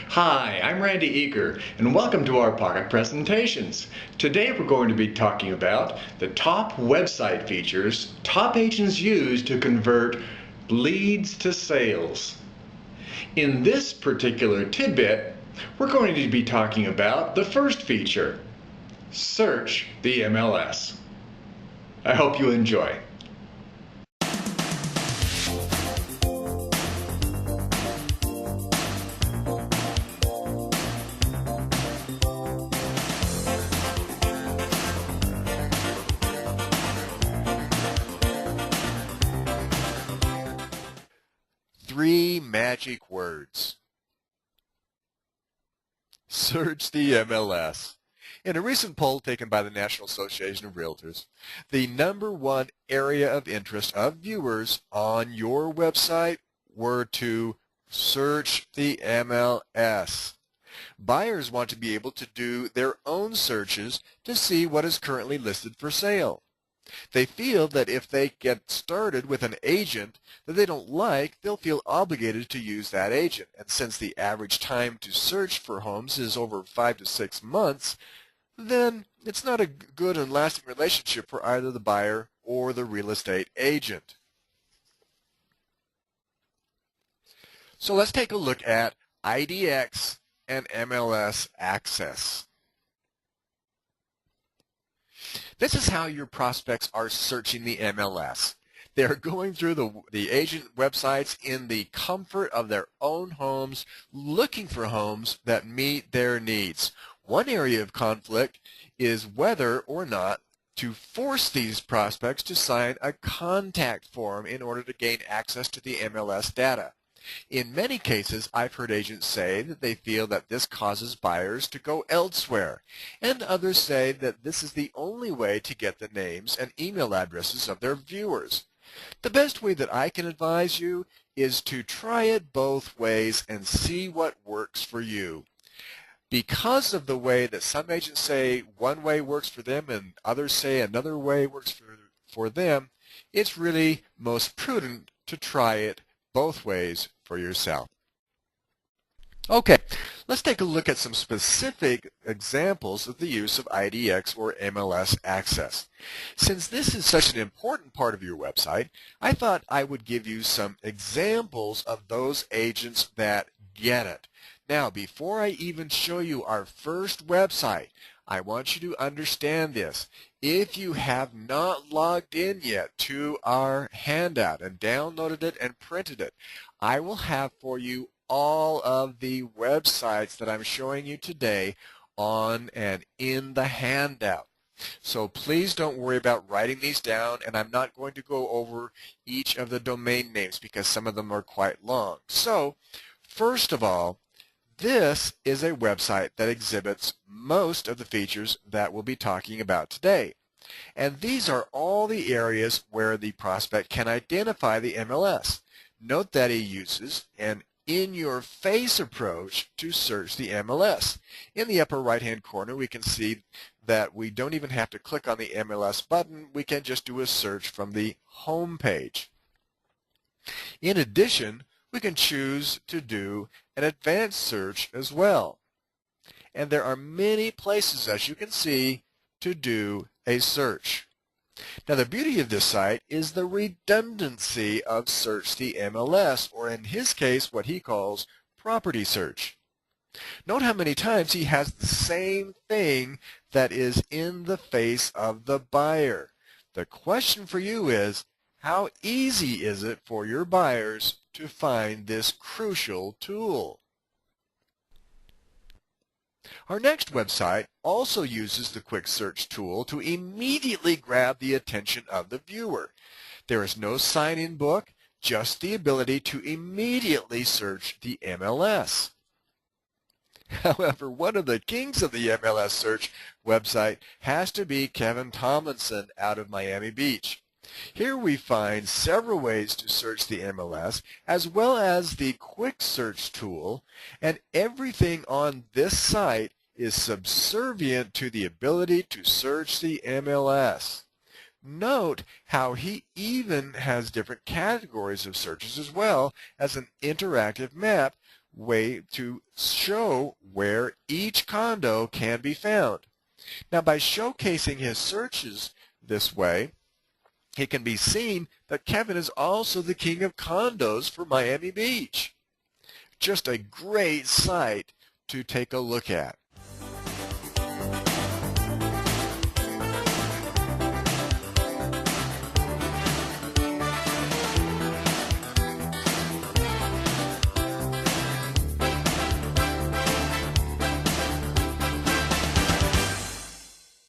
Hi, I'm Randy Eager, and welcome to our Pocket Presentations. Today we're going to be talking about the top website features top agents use to convert leads to sales. In this particular tidbit, we're going to be talking about the first feature, search the MLS. I hope you enjoy. Three magic words. Search the MLS. In a recent poll taken by the National Association of Realtors, the #1 area of interest of viewers on your website were to search the MLS. Buyers want to be able to do their own searches to see what is currently listed for sale. They feel that if they get started with an agent that they don't like, they'll feel obligated to use that agent. And since the average time to search for homes is over 5 to 6 months, then it's not a good and lasting relationship for either the buyer or the real estate agent. So let's take a look at IDX and MLS access. This is how your prospects are searching the MLS. They're going through the agent websites in the comfort of their own homes, looking for homes that meet their needs. One area of conflict is whether or not to force these prospects to sign a contact form in order to gain access to the MLS data. In many cases, I've heard agents say that they feel that this causes buyers to go elsewhere, and others say that this is the only way to get the names and email addresses of their viewers. The best way that I can advise you is to try it both ways and see what works for you. Because of the way that some agents say one way works for them and others say another way works for them, it's really most prudent to try it both ways for yourself. Okay, let's take a look at some specific examples of the use of IDX or MLS access. Since this is such an important part of your website, I thought I would give you some examples of those agents that get it. Now, before I even show you our first website, I want you to understand this. If you have not logged in yet to our handout and downloaded it and printed it, I will have for you all of the websites that I'm showing you today on and in the handout. So please don't worry about writing these down, and I'm not going to go over each of the domain names because some of them are quite long. So first of all, this is a website that exhibits most of the features that we'll be talking about today. And these are all the areas where the prospect can identify the MLS. Note that he uses an in-your-face approach to search the MLS. In the upper right-hand corner, we can see that we don't even have to click on the MLS button. We can just do a search from the home page. In addition, we can choose to do an advanced search as well. And there are many places, as you can see, to do a search. Now, the beauty of this site is the redundancy of search the MLS, or in his case, what he calls property search. Note how many times he has the same thing that is in the face of the buyer. The question for you is, how easy is it for your buyers to find this crucial tool? Our next website also uses the quick search tool to immediately grab the attention of the viewer. There is no sign-in book, just the ability to immediately search the MLS. However, one of the kings of the MLS search website has to be Kevin Tomlinson out of Miami Beach. Here we find several ways to search the MLS, as well as the quick search tool, and everything on this site is subservient to the ability to search the MLS. Note how he even has different categories of searches as well as an interactive map way to show where each condo can be found. Now, by showcasing his searches this way, it can be seen that Kevin is also the king of condos for Miami Beach. Just a great site to take a look at.